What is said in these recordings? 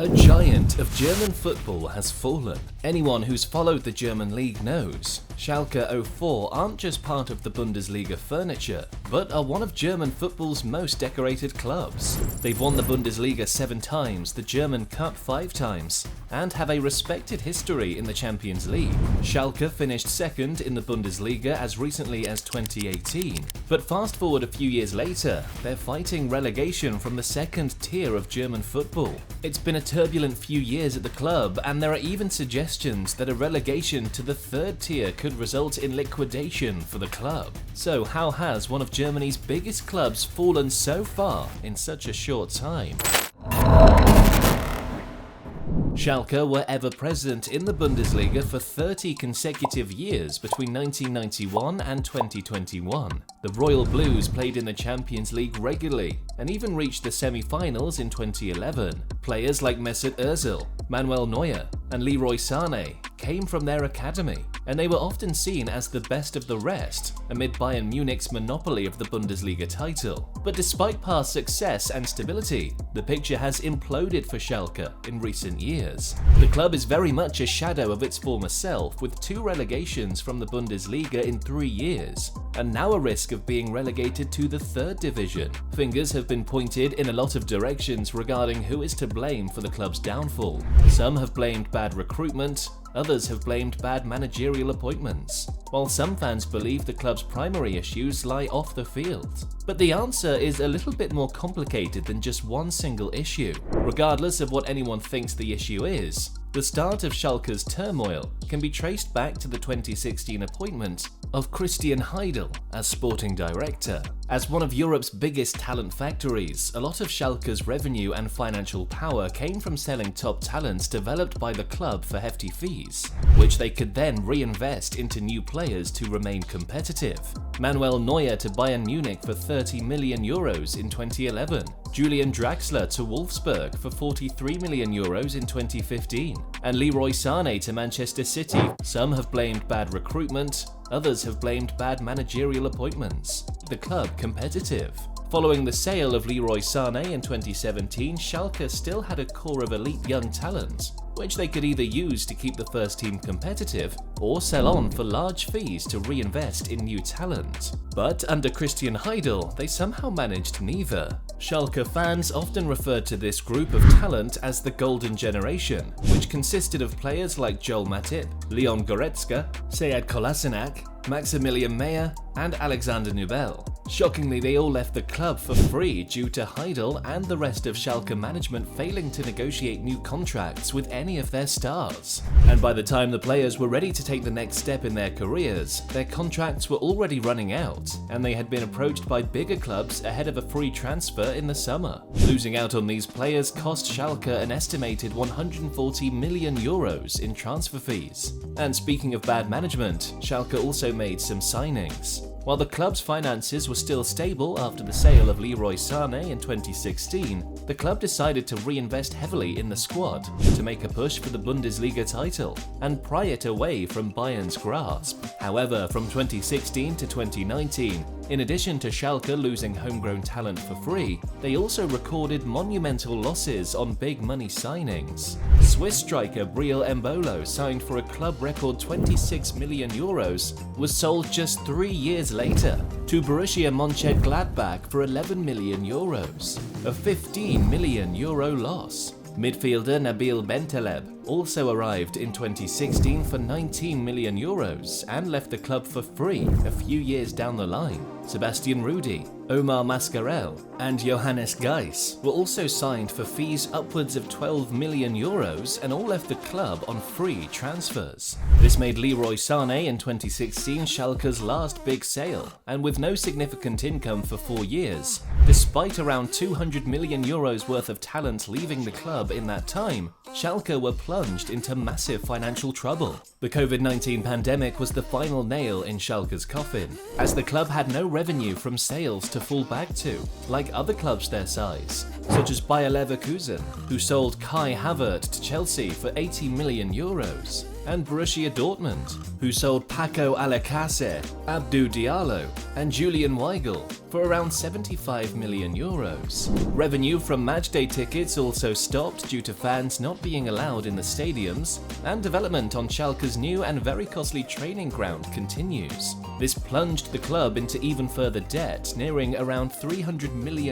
A giant of German football has fallen. Anyone who's followed the German league knows Schalke 04 aren't just part of the Bundesliga furniture, but are one of German football's most decorated clubs. They've won the Bundesliga 7 times, the German Cup 5 times, and have a respected history in the Champions League. Schalke finished second in the Bundesliga as recently as 2018, but fast forward a few years later, they're fighting relegation from the second tier of German football. It's been a turbulent few years at the club, and there are even suggestions that a relegation to the third tier could result in liquidation for the club. So how has one of Germany's biggest clubs fallen so far in such a short time? Schalke were ever present in the Bundesliga for 30 consecutive years between 1991 and 2021. The Royal Blues played in the Champions League regularly and even reached the semi-finals in 2011. Players like Mesut Özil, Manuel Neuer, and Leroy Sané came from their academy, and they were often seen as the best of the rest amid Bayern Munich's monopoly of the Bundesliga title. But despite past success and stability, the picture has imploded for Schalke in recent years. The club is very much a shadow of its former self, with 2 relegations from the Bundesliga in 3 years, and now a risk of being relegated to the 3rd division. Fingers have been pointed in a lot of directions regarding who is to blame for the club's downfall. Some have blamed bad recruitment, others have blamed bad managerial appointments, while some fans believe the club's primary issues lie off the field. But the answer is a little bit more complicated than just one single issue. Regardless of what anyone thinks the issue is, the start of Schalke's turmoil can be traced back to the 2016 appointment of Christian Heidel as sporting director. As one of Europe's biggest talent factories, a lot of Schalke's revenue and financial power came from selling top talents developed by the club for hefty fees, which they could then reinvest into new players to remain competitive. Manuel Neuer to Bayern Munich for 30 million euros in 2011, Julian Draxler to Wolfsburg for 43 million euros in 2015, and Leroy Sané to Manchester City. Some have blamed bad recruitment, others have blamed bad managerial appointments. The club competitive. Following the sale of Leroy Sané in 2017, Schalke still had a core of elite young talent, which they could either use to keep the first team competitive or sell on for large fees to reinvest in new talent. But under Christian Heidel, they somehow managed neither. Schalke fans often referred to this group of talent as the Golden Generation, which consisted of players like Joel Matip, Leon Goretzka, Sead Kolasinac, Maximilian Meyer, and Alexander Nubel. Shockingly, they all left the club for free due to Heidel and the rest of Schalke management failing to negotiate new contracts with any of their stars. And by the time the players were ready to take the next step in their careers, their contracts were already running out, and they had been approached by bigger clubs ahead of a free transfer in the summer. Losing out on these players cost Schalke an estimated 140 million euros in transfer fees. And speaking of bad management, Schalke also made some signings. While the club's finances were still stable after the sale of Leroy Sané in 2016, the club decided to reinvest heavily in the squad to make a push for the Bundesliga title and pry it away from Bayern's grasp. However, from 2016 to 2019, in addition to Schalke losing homegrown talent for free, they also recorded monumental losses on big money signings. Swiss striker Briel Embolo, signed for a club record 26 million euros, was sold just 3 years later to Borussia Mönchengladbach for 11 million euros, a 15 million euro loss. Midfielder Nabil Bentaleb also arrived in 2016 for 19 million euros and left the club for free a few years down the line. Sebastian Rudy, Omar Mascarell, and Johannes Geis were also signed for fees upwards of 12 million euros and all left the club on free transfers. This made Leroy Sané in 2016 Schalke's last big sale, and with no significant income for 4 years, despite around 200 million euros worth of talent leaving the club in that time, Schalke were plunged into massive financial trouble. The COVID-19 pandemic was the final nail in Schalke's coffin, as the club had no revenue from sales to fall back to, like other clubs their size, such as Bayer Leverkusen, who sold Kai Havertz to Chelsea for 80 million euros, and Borussia Dortmund, who sold Paco Alcácer, Abdou Diallo, and Julian Weigl for around €75 million. Revenue from matchday tickets also stopped due to fans not being allowed in the stadiums, and development on Schalke's new and very costly training ground continues. This plunged the club into even further debt, nearing around €300 million.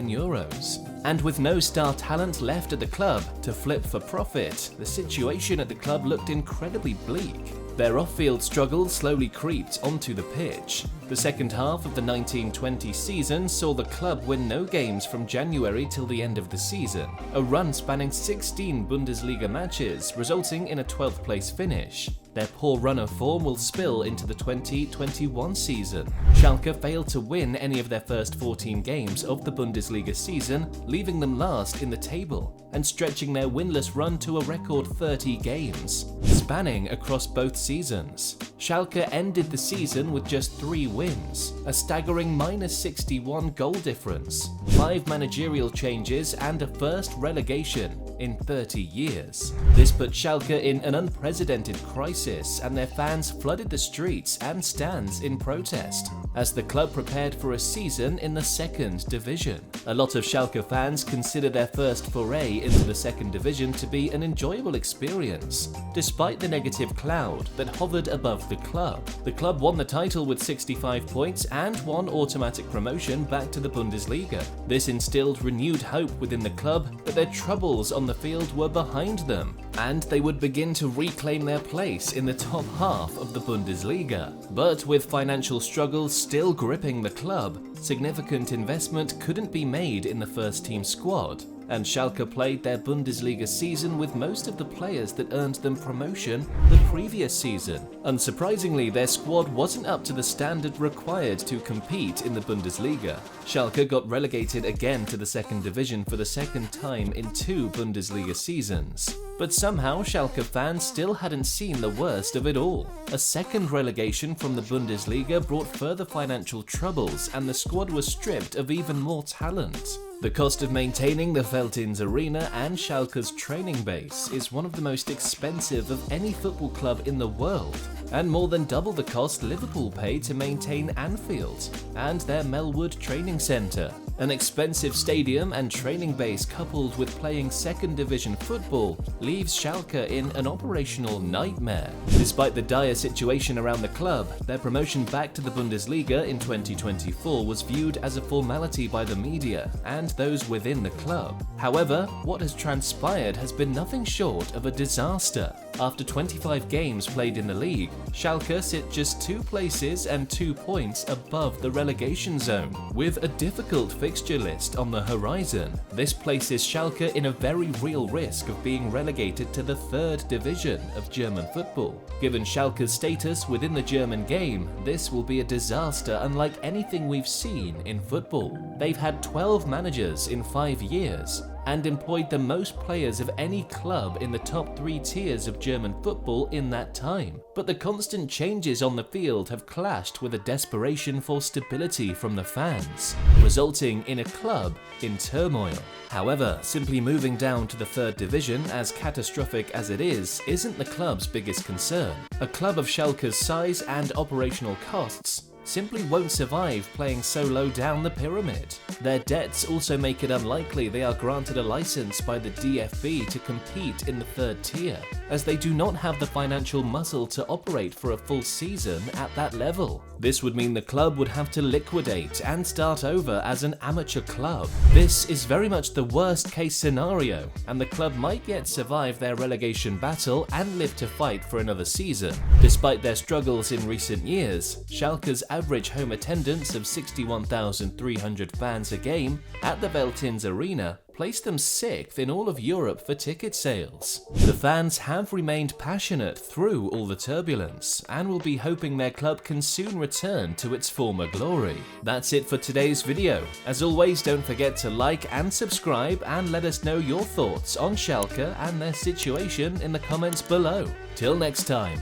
And with no star talent left at the club to flip for profit, the situation at the club looked incredibly bleak. Their off-field struggles slowly creeped onto the pitch. The second half of the 1920 season saw the club win no games from January till the end of the season, a run spanning 16 Bundesliga matches, resulting in a 12th place finish. Their poor run of form will spill into the 2021 season. Schalke failed to win any of their first 14 games of the Bundesliga season, leaving them last in the table and stretching their winless run to a record 30 games, spanning across both seasons. Schalke ended the season with just 3 wins, a staggering -61 goal difference, 5 managerial changes, and a first relegation in 30 years. This put Schalke in an unprecedented crisis, and their fans flooded the streets and stands in protest as the club prepared for a season in the second division. A lot of Schalke fans consider their first foray into the second division to be an enjoyable experience, despite the negative cloud that hovered above the club. The club won the title with 65 points and won automatic promotion back to the Bundesliga. This instilled renewed hope within the club that their troubles on the field were behind them, and they would begin to reclaim their place in the top half of the Bundesliga. But with financial struggles still gripping the club, significant investment couldn't be made in the first-team squad, and Schalke played their Bundesliga season with most of the players that earned them promotion the previous season. Unsurprisingly, their squad wasn't up to the standard required to compete in the Bundesliga. Schalke got relegated again to the second division for the second time in 2 Bundesliga seasons. But somehow Schalke fans still hadn't seen the worst of it all. A second relegation from the Bundesliga brought further financial troubles, and the squad was stripped of even more talent. The cost of maintaining the Veltins Arena and Schalke's training base is one of the most expensive of any football club in the world, and more than double the cost Liverpool paid to maintain Anfield and their Melwood training centre. An expensive stadium and training base coupled with playing second division football leaves Schalke in an operational nightmare. Despite the dire situation around the club, their promotion back to the Bundesliga in 2024 was viewed as a formality by the media and those within the club. However, what has transpired has been nothing short of a disaster. After 25 games played in the league, Schalke sit just 2 places and 2 points above the relegation zone, with a difficult fixture list on the horizon. This places Schalke in a very real risk of being relegated to the 3rd division of German football. Given Schalke's status within the German game, this will be a disaster unlike anything we've seen in football. They've had 12 managers in 5 years, and employed the most players of any club in the top 3 tiers of German football in that time. But the constant changes on the field have clashed with a desperation for stability from the fans, resulting in a club in turmoil. However, simply moving down to the 3rd division, as catastrophic as it is, isn't the club's biggest concern. A club of Schalke's size and operational costs simply won't survive playing so low down the pyramid. Their debts also make it unlikely they are granted a license by the DFB to compete in the 3rd tier, as they do not have the financial muscle to operate for a full season at that level. This would mean the club would have to liquidate and start over as an amateur club. This is very much the worst case scenario, and the club might yet survive their relegation battle and live to fight for another season. Despite their struggles in recent years, Schalke's average home attendance of 61,300 fans a game at the Veltins Arena placed them 6th in all of Europe for ticket sales. The fans have remained passionate through all the turbulence and will be hoping their club can soon return to its former glory. That's it for today's video. As always, don't forget to like and subscribe, and let us know your thoughts on Schalke and their situation in the comments below. Till next time.